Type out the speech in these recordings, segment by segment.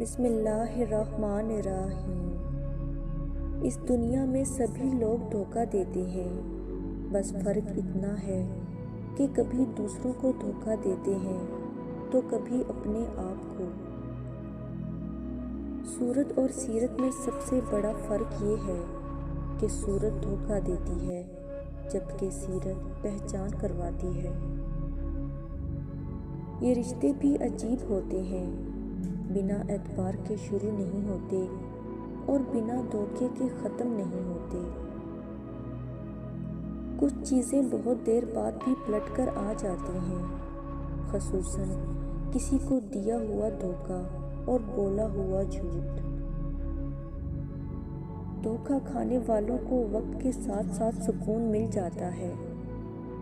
بسم اللہ الرحمن الرحیم۔ اس دنیا میں سبھی لوگ دھوکہ دیتے ہیں، بس فرق اتنا ہے کہ کبھی دوسروں کو دھوکہ دیتے ہیں تو کبھی اپنے آپ کو۔ صورت اور سیرت میں سب سے بڑا فرق یہ ہے کہ صورت دھوکہ دیتی ہے جبکہ سیرت پہچان کرواتی ہے۔ یہ رشتے بھی عجیب ہوتے ہیں، بنا اعتبار کے شروع نہیں ہوتے اور بنا دھوکے کے ختم نہیں ہوتے۔ کچھ چیزیں بہت دیر بعد بھی پلٹ کر آ جاتی ہیں، خصوصاً کسی کو دیا ہوا دھوکہ اور بولا ہوا جھوٹ۔ دھوکہ کھانے والوں کو وقت کے ساتھ ساتھ سکون مل جاتا ہے،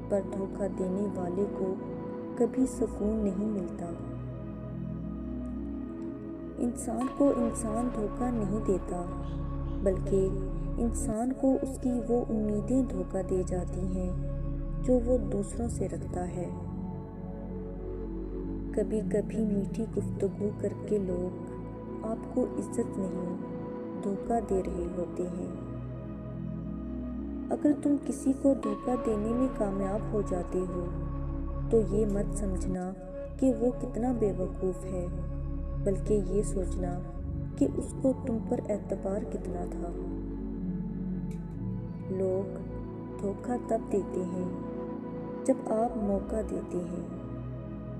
پر دھوکہ دینے والے کو کبھی سکون نہیں ملتا۔ انسان کو انسان دھوکہ نہیں دیتا، بلکہ انسان کو اس کی وہ امیدیں دھوکہ دے جاتی ہیں جو وہ دوسروں سے رکھتا ہے۔ کبھی کبھی میٹھی گفتگو کر کے لوگ آپ کو عزت نہیں، دھوکہ دے رہے ہوتے ہیں۔ اگر تم کسی کو دھوکہ دینے میں کامیاب ہو جاتے ہو تو یہ مت سمجھنا کہ وہ کتنا بے وقوف ہے، بلکہ یہ سوچنا کہ اس کو تم پر اعتبار کتنا تھا۔ لوگ دھوکہ تب دیتے ہیں جب آپ موقع دیتے ہیں۔